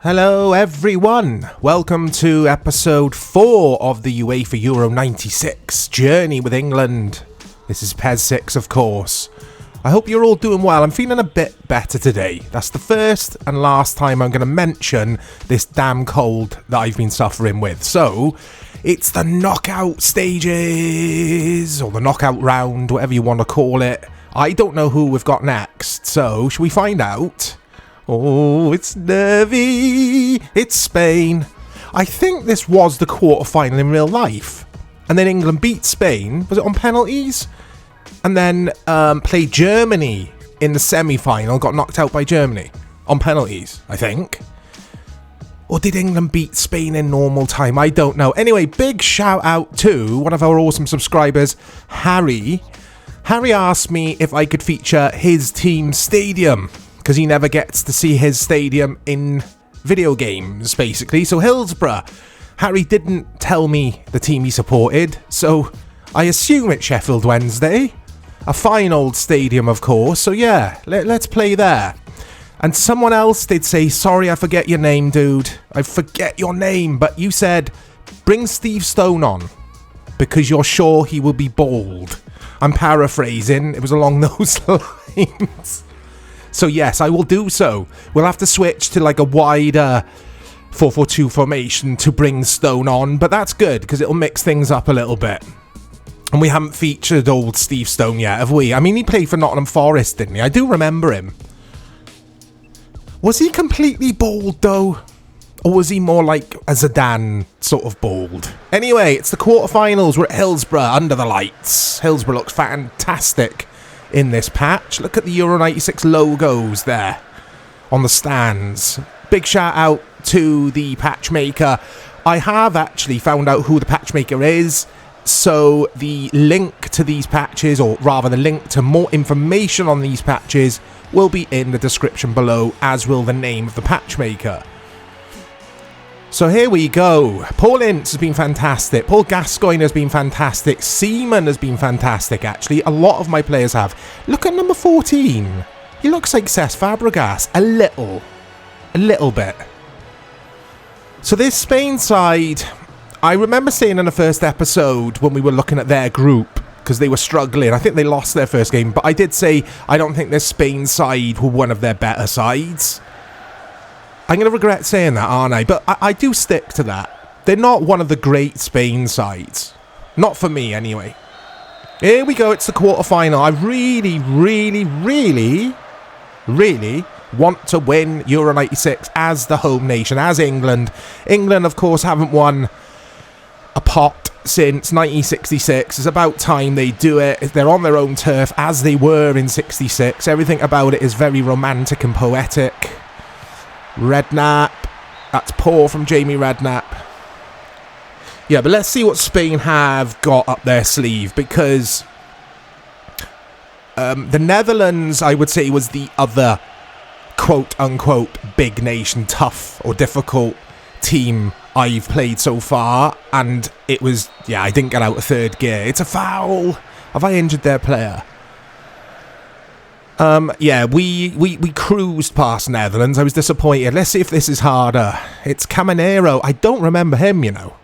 Hello everyone, welcome to episode 4 of the UEFA Euro 96 journey with England. This is PES 6 of course. I hope you're all doing well. I'm feeling a bit better today. That's the first and last time I'm going to mention this damn cold that I've been suffering with. So, it's the knockout stages, or the knockout round, whatever you want to call it. I don't know who we've got next, so should we find out? Oh, it's nervy. It's Spain. I think this was the quarterfinal in real life. And then England beat Spain. Was it on penalties? And then played Germany in the semi-final. Got knocked out by Germany. On penalties, I think. Or did England beat Spain in normal time? I don't know. Anyway, big shout out to one of our awesome subscribers, Harry. Harry asked me if I could feature his team's stadium, because he never gets to see his stadium in video games, basically. So Hillsborough. Harry didn't tell me the team he supported, so I assume it's Sheffield Wednesday. A fine old stadium, of course, so yeah, let's play there. And someone else did say, sorry, I forget your name, dude. I forget your name, but you said, bring Steve Stone on, because you're sure he will be bald. I'm paraphrasing, it was along those lines. So yes, I will do so. We'll have to switch to like a wider 4-4-2 formation to bring Stone on, but that's good because it'll mix things up a little bit. And we haven't featured old Steve Stone yet, have we? I mean, he played for Nottingham Forest, didn't he? I do remember him. Was he completely bald though? Or was he more like a Zidane sort of bald? Anyway, it's the quarterfinals. We're at Hillsborough under the lights. Hillsborough looks fantastic in this patch. Look at the Euro 96 logos there on the stands. Big shout out to the patch maker. I have actually found out who the patch maker is, so the link to these patches, or rather the link to more information on these patches, will be in the description below, as will the name of the patch maker. So here we go. Paul Ince has been fantastic. Paul Gascoigne has been fantastic. Seaman has been fantastic, actually. A lot of my players have. Look at number 14. He looks like Cesc Fabregas. A little bit. So this Spain side, I remember saying in the first episode when we were looking at their group, because they were struggling. I think they lost their first game. But I did say I don't think this Spain side were one of their better sides. I'm going to regret saying that, aren't I? But I do stick to that. They're not one of the great Spain sides. Not for me, anyway. Here we go. It's the quarterfinal. I really want to win Euro 96 as the home nation, as England. England, of course, haven't won a pot since 1966. It's about time they do it. They're on their own turf, as they were in 66. Everything about it is very romantic and poetic. Redknapp. That's poor from Jamie Redknapp. Yeah, but let's see what Spain have got up their sleeve, because the Netherlands, I would say, was the other quote-unquote big nation, tough or difficult team I've played so far, and it was, yeah, I didn't get out of third gear. It's a foul. Have I injured their player? Yeah, we cruised past Netherlands. I was disappointed. Let's see if this is harder. It's Caminero. I don't remember him, you know.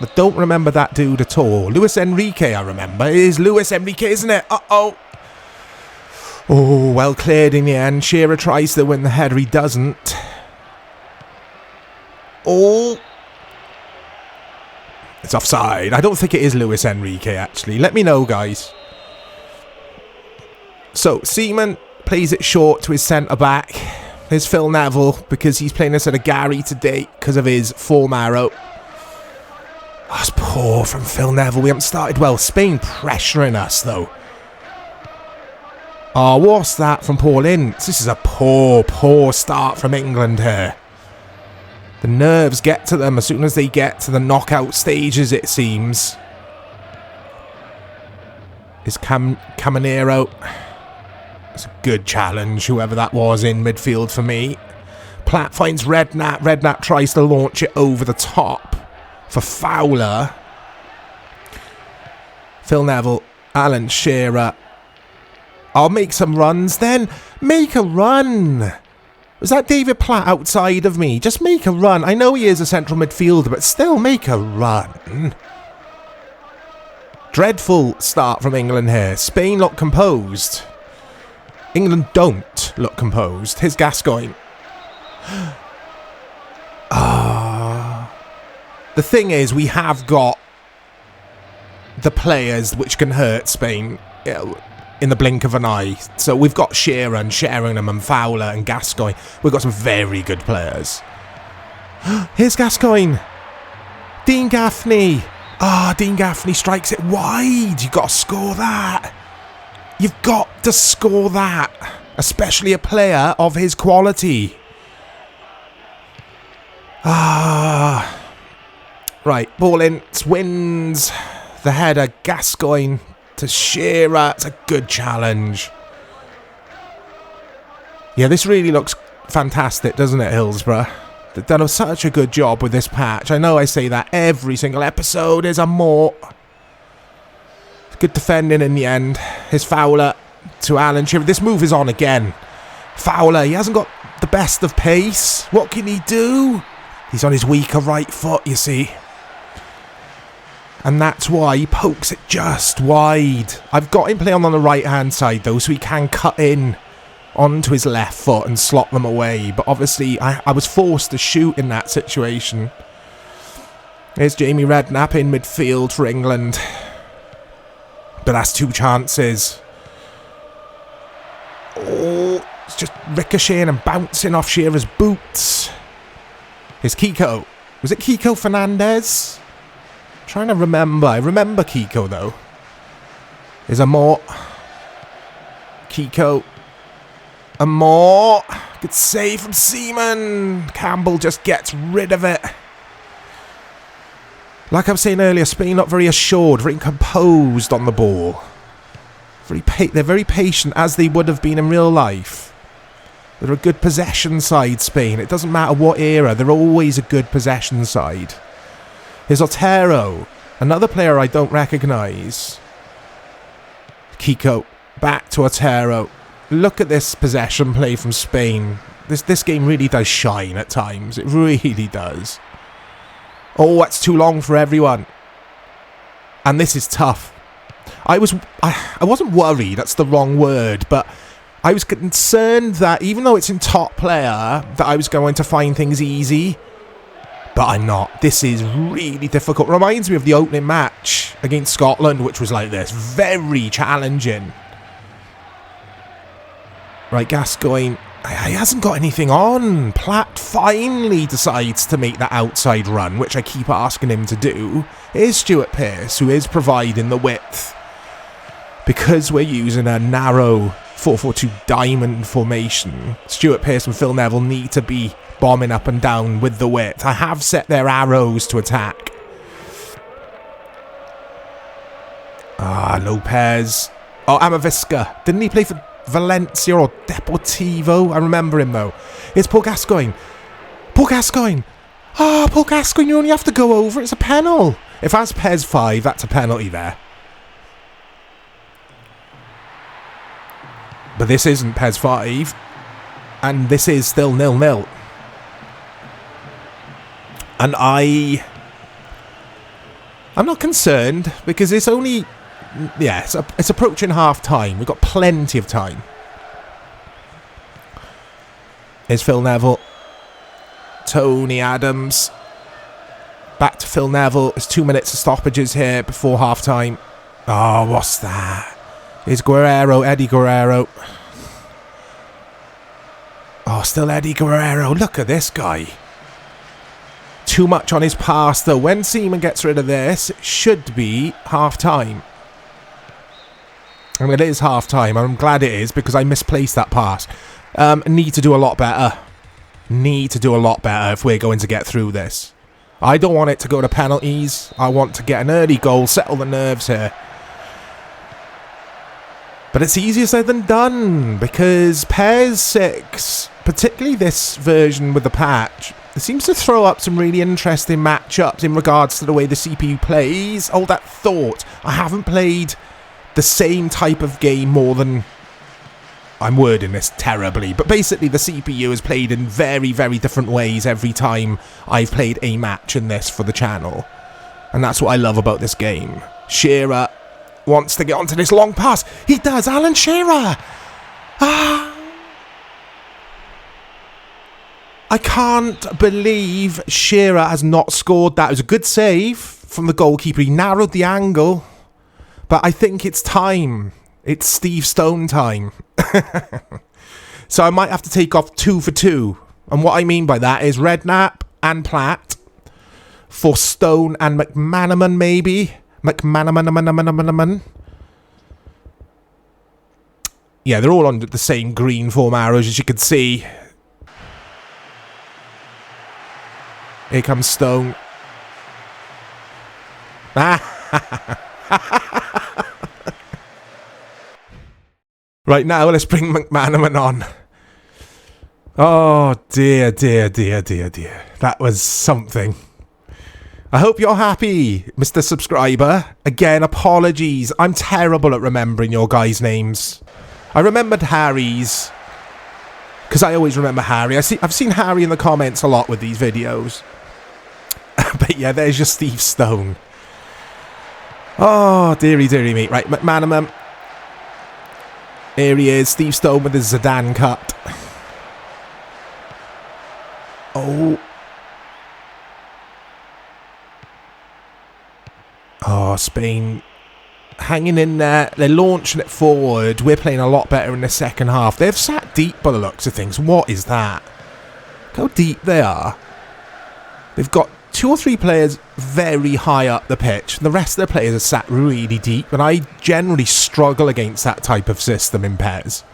I don't remember that dude at all. Luis Enrique, I remember. It is Luis Enrique, isn't it? Uh-oh. Oh, well cleared in the end. Shearer tries to win the header. He doesn't. Oh. It's offside. I don't think it is Luis Enrique, actually. Let me know, guys. So, Seaman plays it short to his centre-back. Here's Phil Neville, because he's playing instead of Gary today because of his form arrow. That's poor from Phil Neville. We haven't started well. Spain pressuring us, though. Oh, what's that from Paul Ince? This is a poor start from England here. The nerves get to them as soon as they get to the knockout stages, it seems. Is Caminero. It's a good challenge, whoever that was in midfield for me. Platt finds Redknapp. Redknapp tries to launch it over the top for Fowler. Phil Neville, Alan Shearer. I'll make some runs then. Make a run. Was that David Platt outside of me? Just make a run. I know he is a central midfielder, but still make a run. Dreadful start from England here. Spain look composed. England don't look composed. Here's Gascoigne. The thing is, we have got the players which can hurt Spain in the blink of an eye. So we've got Shearer and Sheringham and Fowler and Gascoigne. We've got some very good players. Here's Gascoigne. Dean Gaffney. Dean Gaffney strikes it wide. You've got to score that. You've got to score that. Especially a player of his quality. Right, ball in. Wins the header. Gascoigne to Shearer. It's a good challenge. Yeah, this really looks fantastic, doesn't it, Hillsborough? They've done such a good job with this patch. I know I say that every single episode. Is a more good defending in the end. Here's Fowler to Alan Shearer. This move is on again. Fowler, he hasn't got the best of pace. What can he do? He's on his weaker right foot, you see. And that's why he pokes it just wide. I've got him playing on the right-hand side, though, so he can cut in onto his left foot and slot them away. But obviously, I was forced to shoot in that situation. Here's Jamie Redknapp in midfield for England. But that's two chances. Oh, it's just ricocheting and bouncing off Shearer's boots. Here's Kiko. Was it Kiko Fernandez? Trying to remember. I remember Kiko, though. There's a more. Kiko. A more. Good save from Seaman. Campbell just gets rid of it. Like I was saying earlier, Spain not very assured, very composed on the ball. They're very patient, as they would have been in real life. They're a good possession side, Spain. It doesn't matter what era, they're always a good possession side. Here's Otero, another player I don't recognise. Kiko, back to Otero. Look at this possession play from Spain. This game really does shine at times. It really does. Oh, that's too long for everyone. And this is tough. I wasn't worried, that's the wrong word, but I was concerned that even though it's in top player, that I was going to find things easy. But I'm not. This is really difficult. Reminds me of the opening match against Scotland, which was like this. Very challenging. Right, Gascoigne. He hasn't got anything on. Platt finally decides to make that outside run, which I keep asking him to do. Here's Stuart Pearce, who is providing the width. Because we're using a narrow 4-4-2 diamond formation, Stuart Pearce and Phil Neville need to be bombing up and down with the width. I have set their arrows to attack. Lopez. Oh, Amavisca. Didn't he play for Valencia or Deportivo? I remember him, though. Here's Paul Gascoigne. Paul Gascoigne. Paul Gascoigne, you only have to go over. It's a penalty. If that's PES 5, that's a penalty there. But this isn't PES 5. And this is still 0-0. And I'm not concerned, because it's only... Yeah, it's approaching half-time. We've got plenty of time. Here's Phil Neville. Tony Adams. Back to Phil Neville. There's 2 minutes of stoppages here before half-time. Oh, what's that? Here's Guerrero, Eddie Guerrero. Oh, still Eddie Guerrero. Look at this guy. Too much on his pass, though. When Seaman gets rid of this, it should be half-time. I mean, it is half-time. I'm glad it is, because I misplaced that pass. Need to do a lot better. Need to do a lot better if we're going to get through this. I don't want it to go to penalties. I want to get an early goal, settle the nerves here. But it's easier said than done, because PES 6, particularly this version with the patch, it seems to throw up some really interesting matchups in regards to the way the CPU plays. Hold that thought. I haven't played the same type of game more than I'm wording this terribly, but basically the CPU is played in very, very different ways every time I've played a match in this for the channel. And that's what I love about this game. Shearer wants to get onto this long pass. He does, Alan Shearer! Ah! I can't believe Shearer has not scored that. It was a good save from the goalkeeper. He narrowed the angle. But I think it's time. It's Steve Stone time. So I might have to take off 2 for 2. And what I mean by that is Redknapp and Platt for Stone and McManaman, maybe. McManaman. Yeah, they're all on the same green form arrows, as you can see. Here comes Stone. Right now, let's bring McManaman on. Oh, dear. That was something. I hope you're happy, Mr. Subscriber. Again, apologies. I'm terrible at remembering your guys' names. I remembered Harry's, because I always remember Harry. I've seen Harry in the comments a lot with these videos. But yeah, there's your Steve Stone. Oh, dearie me. Right, McManaman. Here he is, Steve Stone with his Zidane cut. Oh. Oh, Spain hanging in there. They're launching it forward. We're playing a lot better in the second half. They've sat deep by the looks of things. What is that? Look how deep they are. They've got 2 or 3 players very high up the pitch. The rest of the players are sat really deep, and I generally struggle against that type of system in PES.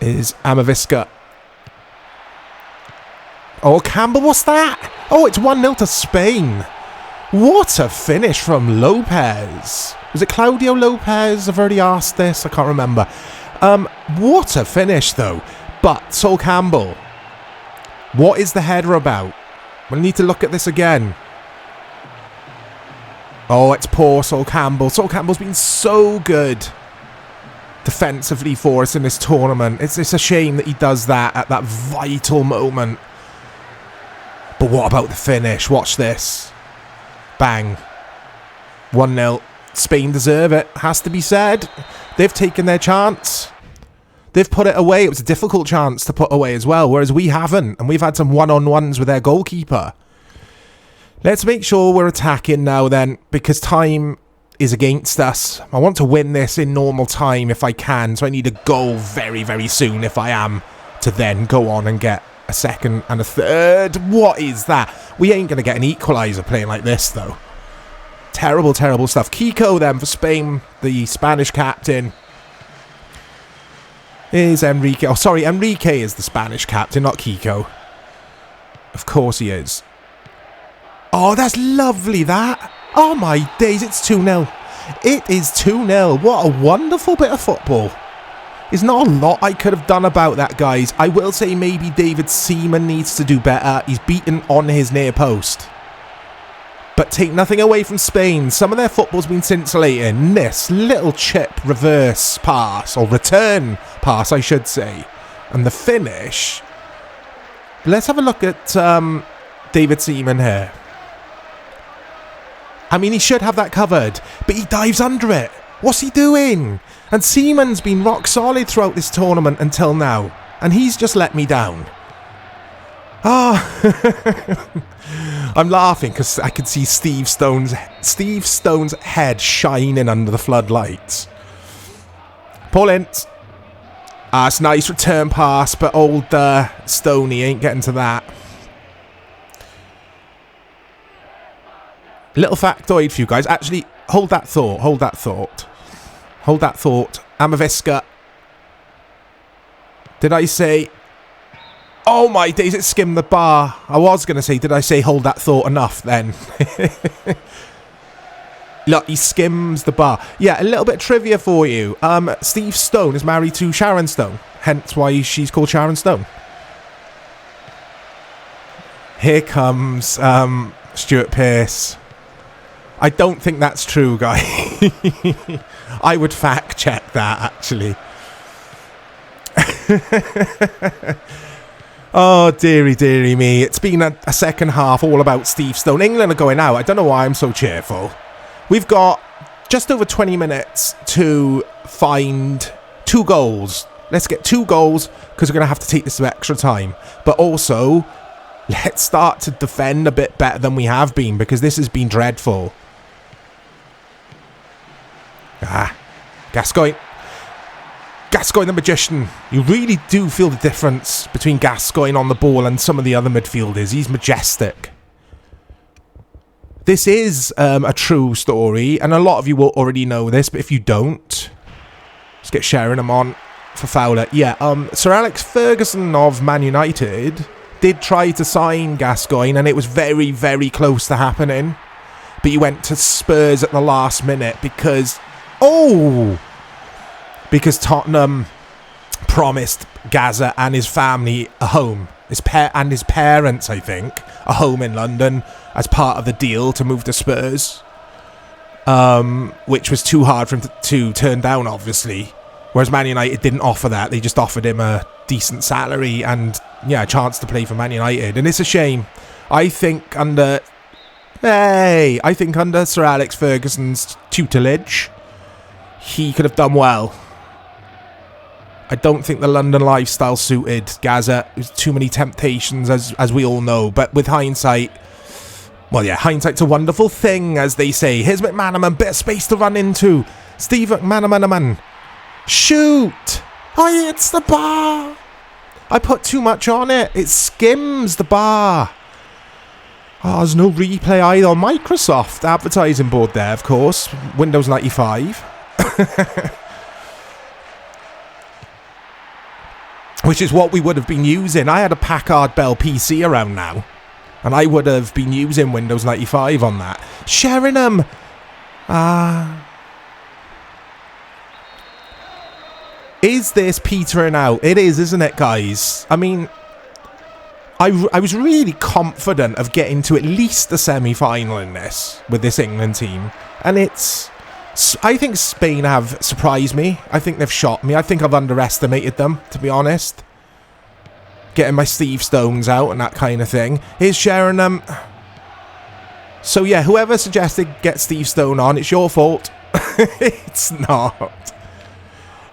Is Amavisca. Oh, Campbell, what's that? Oh, it's 1-0 to Spain. What a finish from Lopez. Was it Claudio Lopez? I've already asked this. I can't remember. What a finish, though. But Sol Campbell. What is the header about? We need to look at this again. Oh, it's poor Sol Campbell. Sol Campbell's been so good defensively for us in this tournament. It's a shame that he does that at that vital moment. But what about the finish? Watch this. Bang. 1-0. Spain deserve it. Has to be said. They've taken their chance. They've put it away. It was a difficult chance to put away as well, whereas we haven't. And we've had some one-on-ones with their goalkeeper. Let's make sure we're attacking now then, because time is against us. I want to win this in normal time if I can, so I need a goal very, very soon if I am to then go on and get a second and a third. What is that? We ain't going to get an equaliser playing like this, though. Terrible stuff. Kiko then for Spain, the Spanish captain. Is Enrique. Oh, sorry, Enrique is the Spanish captain, not Kiko. Of course he is. Oh, that's lovely, that. Oh, my days, it's 2-0. It is 2-0. What a wonderful bit of football. There's not a lot I could have done about that, guys. I will say maybe David Seaman needs to do better. He's beaten on his near post. But take nothing away from Spain. Some of their football's been scintillating. This little chip reverse pass, or return pass, I should say. And the finish. Let's have a look at David Seaman here. I mean, he should have that covered, but he dives under it. What's he doing? And Seaman's been rock solid throughout this tournament until now. And he's just let me down. I'm laughing because I can see Steve Stone's head shining under the floodlights. Paul Ince. It's a nice return pass, but old Stoney ain't getting to that. Little factoid for you guys. Actually, hold that thought. Amavisca. Did I say... Oh my days, it skimmed the bar. I was going to say, did I say hold that thought enough then? Look, he skims the bar. Yeah, a little bit of trivia for you. Steve Stone is married to Sharon Stone. Hence why she's called Sharon Stone. Here comes Stuart Pearce. I don't think that's true, guy. I would fact check that, actually. Oh, dearie me. It's been a second half all about Steve Stone. England are going out. I don't know why I'm so cheerful. We've got just over 20 minutes to find 2 goals. Let's get 2 goals because we're going to have to take this to extra time. But also, let's start to defend a bit better than we have been because this has been dreadful. Gascoigne. Gascoigne the magician. You really do feel the difference between Gascoigne on the ball and some of the other midfielders. He's majestic. This is a true story, and a lot of you will already know this, but if you don't, let's get Sheringham on for Fowler. Yeah, Sir Alex Ferguson of Man United did try to sign Gascoigne, and it was very, very close to happening. But he went to Spurs at the last minute because... because Tottenham promised Gaza and his family a home. His parents, I think, a home in London as part of the deal to move to Spurs. Which was too hard for him to turn down, obviously. Whereas Man United didn't offer that. They just offered him a decent salary and, yeah, a chance to play for Man United. And it's a shame. I think under Sir Alex Ferguson's tutelage, he could have done well. I don't think the London lifestyle suited Gaza. There's too many temptations, as we all know. But with hindsight, well, yeah, hindsight's a wonderful thing, as they say. Here's McManaman, bit of space to run into. Steve McManaman. Shoot! Oh, it's the bar! I put too much on it. It skims the bar. Oh, there's no replay either. Microsoft advertising board there, of course. Windows 95. Which is what we would have been using. I had a Packard Bell PC around now, and I would have been using Windows 95 on that. Sheringham! Is this petering out? It is, isn't it, guys? I mean, I was really confident of getting to at least the semi-final in this, with this England team. And it's... I think Spain have surprised me. I think they've shocked me. I think I've underestimated them, to be honest. Getting my Steve Stones out and that kind of thing. Here's Sheringham. So yeah, whoever suggested get Steve Stone on, it's your fault. It's not.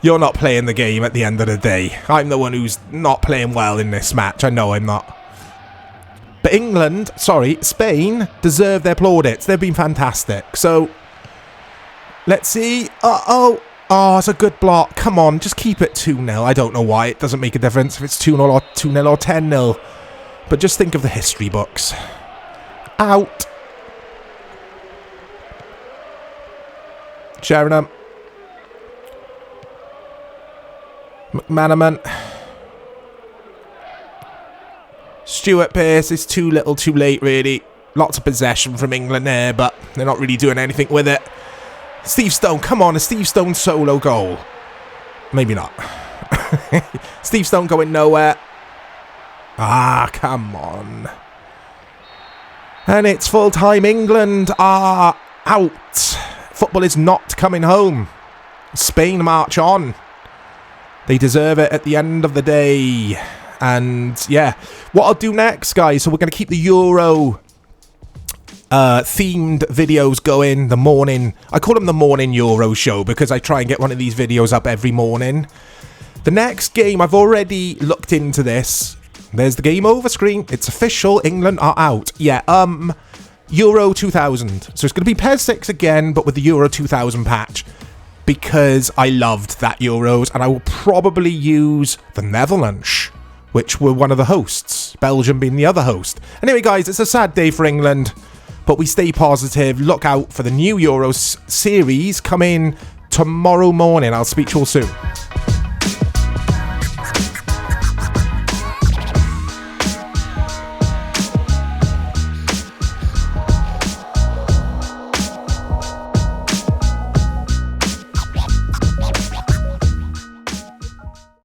You're not playing the game at the end of the day. I'm the one who's not playing well in this match. I know I'm not. But Spain deserve their plaudits. They've been fantastic. So... let's see. Oh, it's a good block. Come on, just keep it 2-0. I don't know why. It doesn't make a difference if it's 2-0 or 2-0 or 10-0. But just think of the history books. Out. Sheringham. McManaman. Stuart Pearce is too little too late, really. Lots of possession from England there, but they're not really doing anything with it. Steve Stone, come on, a Steve Stone solo goal. Maybe not. Steve Stone going nowhere. Come on. And it's full time. England are out. Football is not coming home. Spain march on. They deserve it at the end of the day. And yeah, what I'll do next, guys, so we're going to keep the Euro themed videos going, the morning, I call them the morning Euro show because I try and get one of these videos up every morning. The next game, I've already looked into this. There's the game over screen. It's official. England are out. Yeah, Euro 2000. So it's going to be PES 6 again, but with the Euro 2000 patch. Because I loved that Euros, and I will probably use the Netherlands, which were one of the hosts. Belgium being the other host. Anyway, guys, it's a sad day for England. But we stay positive. Look out for the new Euros series coming tomorrow morning. I'll speak to you all soon.